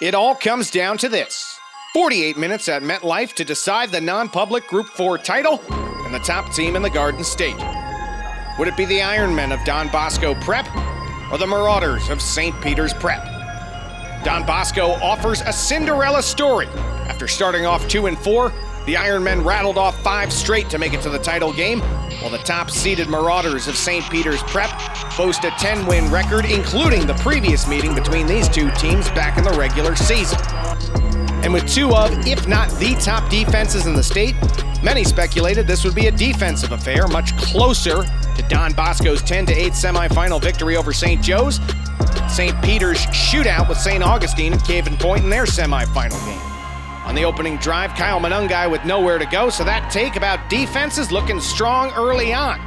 It all comes down to this. 48 minutes at MetLife to decide the non-public Group 4 title and the top team in the Garden State. Would it be the Ironmen of Don Bosco Prep or the Marauders of St. Peter's Prep? Don Bosco offers a Cinderella story. After starting off 2-4, the Ironmen rattled off 5 straight to make it to the title game, while the top-seeded Marauders of St. Peter's Prep boast a 10-win record, including the previous meeting between these two teams back in the regular season. And with two of, if not the top defenses in the state, many speculated this would be a defensive affair, much closer to Don Bosco's 10-8 semifinal victory over St. Joe's, St. Peter's shootout with St. Augustine at Cave and Point in their semifinal game. On the opening drive, Kyle Manungai with nowhere to go, so that take about defenses looking strong early on.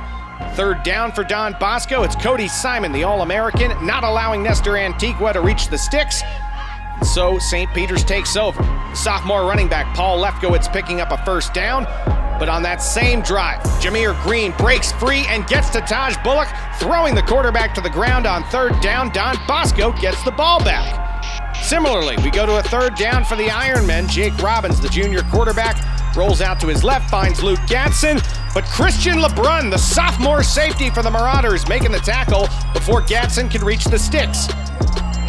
Third down for Don Bosco, it's Cody Simon, the All-American, not allowing Nestor Antigua to reach the sticks. So St. Peter's takes over. The sophomore running back Paul Lefkowitz picking up a first down, but on that same drive, Jameer Green breaks free and gets to Tahj Bullock, throwing the quarterback to the ground on third down. Don Bosco gets the ball back. Similarly, we go to a third down for the Ironmen. Jake Robbins, the junior quarterback, rolls out to his left, finds Luke Gatson, but Christian LeBrun, the sophomore safety for the Marauders, making the tackle before Gatson can reach the sticks.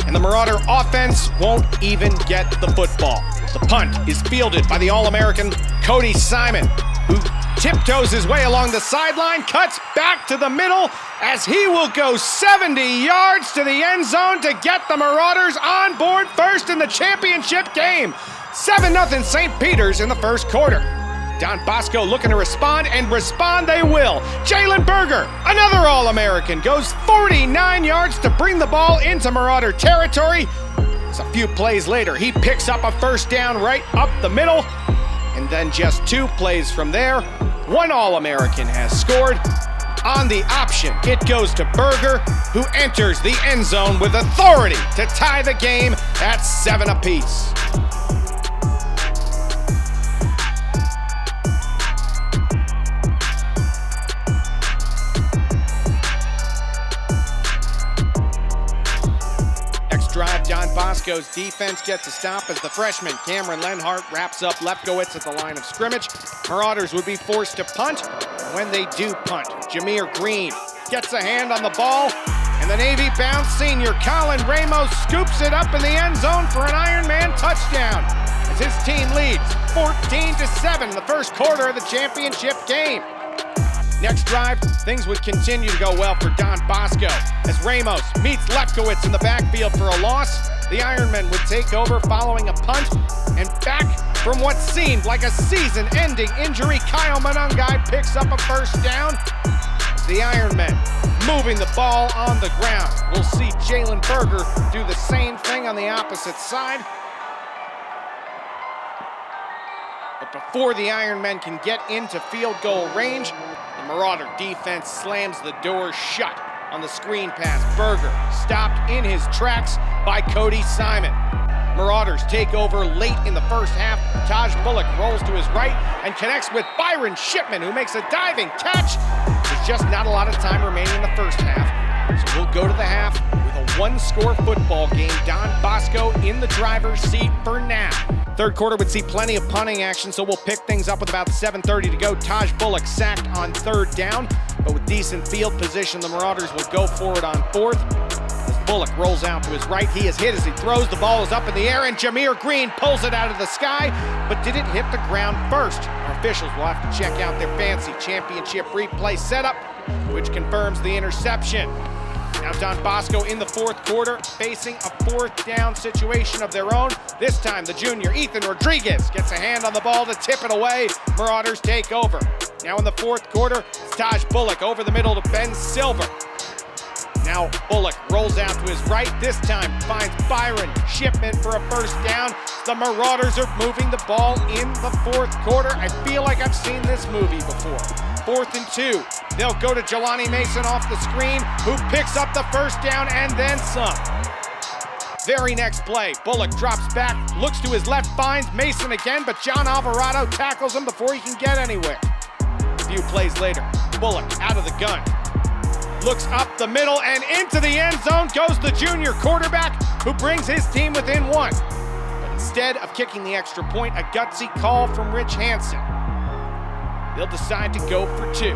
And the Marauder offense won't even get the football. The punt is fielded by the All-American Cody Simon, who tiptoes his way along the sideline, cuts back to the middle as he will go 70 yards to the end zone to get the Marauders on board first in the championship game. 7-0 St. Peter's in the first quarter. Don Bosco looking to respond, and respond they will. Jalen Berger, another All-American, goes 49 yards to bring the ball into Marauder territory. It's a few plays later, he picks up a first down right up the middle, and then just 2 plays from there, one All-American has scored. On the option, it goes to Berger, who enters the end zone with authority to tie the game at 7 apiece. Drive, Don Bosco's defense gets a stop as the freshman Cameron Lenhart wraps up Lefkowitz at the line of scrimmage. Marauders would be forced to punt. When they do punt, Jameer Green gets a hand on the ball, and the Navy-bound senior Colin Ramos scoops it up in the end zone for an Ironman touchdown as his team leads 14-7 in the first quarter of the championship game. Next drive, things would continue to go well for Don Bosco as Ramos meets Lefkowitz in the backfield for a loss. The Ironmen would take over following a punt, and back from what seemed like a season-ending injury, Kyle Manungai picks up a first down. The Ironmen moving the ball on the ground. We'll see Jalen Berger do the same thing on the opposite side. But before the Ironmen can get into field goal range, the Marauder defense slams the door shut on the screen pass. Berger stopped in his tracks by Cody Simon. Marauders take over late in the first half. Tahj Bullock rolls to his right and connects with Byron Shipman, who makes a diving catch. There's just not a lot of time remaining in the first half, so we'll go to the half with a 1-score football game. Don Bosco in the driver's seat for now. Third quarter would see plenty of punting action, so we'll pick things up with about 7:30 to go. Tahj Bullock sacked on third down, but with decent field position, the Marauders will go for it on fourth. As Bullock rolls out to his right, he is hit as he throws. The ball is up in the air, and Jameer Green pulls it out of the sky, but did it hit the ground first? Our officials will have to check out their fancy championship replay setup, which confirms the interception. Now Don Bosco in the fourth quarter facing a fourth down situation of their own. This time the junior Ethan Rodriguez gets a hand on the ball to tip it away. Marauders take over. Now in the fourth quarter, it's Tahj Bullock over the middle to Ben Silver. Now Bullock rolls out to his right. This time finds Byron Shipman for a first down. The Marauders are moving the ball in the fourth quarter. I feel like I've seen this movie before. 4th and 2. They'll go to Jelani Mason off the screen, who picks up the first down and then some. Very next play, Bullock drops back, looks to his left, finds Mason again, but John Alvarado tackles him before he can get anywhere. A few plays later, Bullock out of the gun. Looks up the middle and into the end zone goes the junior quarterback, who brings his team within 1. instead of kicking the extra point, a gutsy call from Rich Hansen. They'll decide to go for two.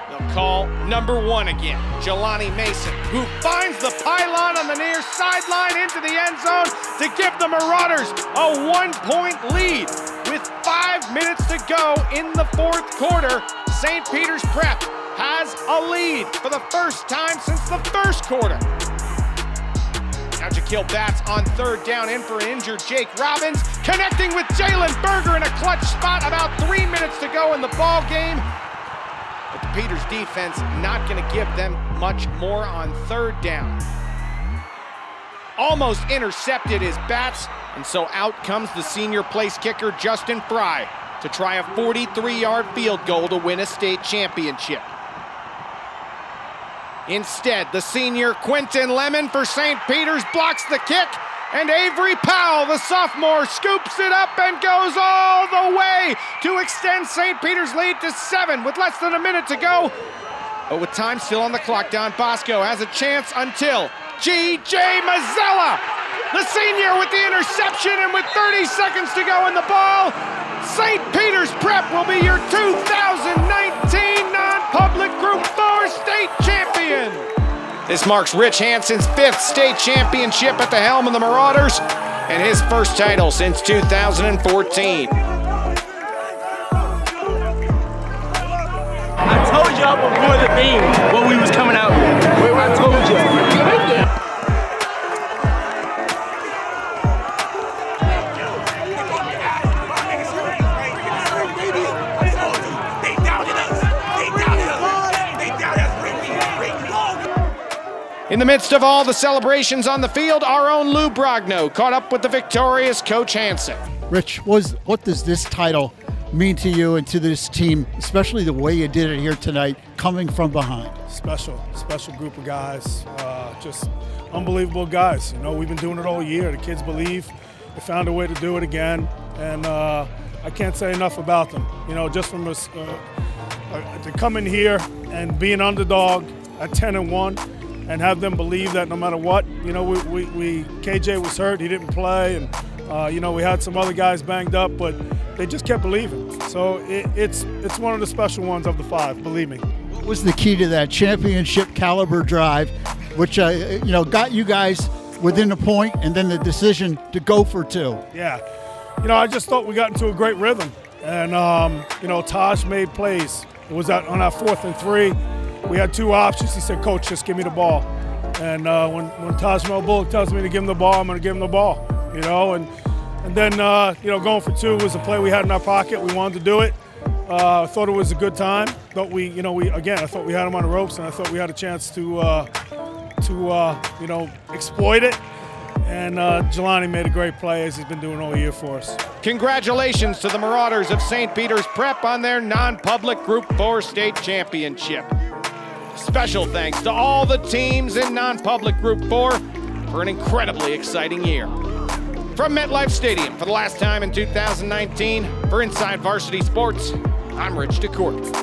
They'll call number one again, Jelani Mason, who finds the pylon on the near sideline into the end zone to give the Marauders a 1-point lead. With 5 minutes to go in the fourth quarter, St. Peter's Prep has a lead for the first time since the first quarter. Now Jaquil Batts on third down in for an injured Jake Robbins, connecting with Jalen Berger in a clutch spot, about 3 minutes to go in the ball game. But the Peters defense not going to give them much more on third down. Almost intercepted is Batts, and so out comes the senior place kicker Justin Fry to try a 43-yard field goal to win a state championship. Instead, the senior Quentin Lemon for St. Peter's blocks the kick, and Avery Powell, the sophomore, scoops it up and goes all the way to extend St. Peter's lead to 7 with less than a minute to go. But with time still on the clock, Don Bosco has a chance until G.J. Mazzella, the senior, with the interception, and with 30 seconds to go in the ball, St. Peter's Prep will be your 2019 non-public Group 4 state champion. This marks Rich Hansen's 5th state championship at the helm of the Marauders and his first title since 2014. I told y'all before the theme what we was coming out with. I told y'all. In the midst of all the celebrations on the field, our own Lou Brogno caught up with the victorious Coach Hansen. Rich, what does this title mean to you and to this team, especially the way you did it here tonight, coming from behind? Special group of guys, just unbelievable guys. You know, we've been doing it all year. The kids believe. They found a way to do it again, and I can't say enough about them. You know, just from us to come in here and be an underdog at 10-1. And have them believe that no matter what, you know, KJ was hurt, he didn't play, and you know, we had some other guys banged up, but they just kept believing. So it's one of the special ones of the 5, believe me. What was the key to that championship caliber drive, which you know, got you guys within a point, and then the decision to go for 2? Yeah, you know, I just thought we got into a great rhythm, and you know, Tahj made plays. It was on our 4th and 3. We had 2 options. He said, "Coach, just give me the ball." And when Tahj Bullock tells me to give him the ball, I'm going to give him the ball. You know, and then you know, going for 2 was a play we had in our pocket. We wanted to do it. I thought it was a good time. Thought I thought we had him on the ropes, and I thought we had a chance to you know, exploit it. And Jelani made a great play, as he's been doing all year for us. Congratulations to the Marauders of St. Peter's Prep on their non-public Group 4 state championship. Special thanks to all the teams in non-public Group 4 for an incredibly exciting year. From MetLife Stadium for the last time in 2019, for Inside Varsity Sports, I'm Rich DeCourt.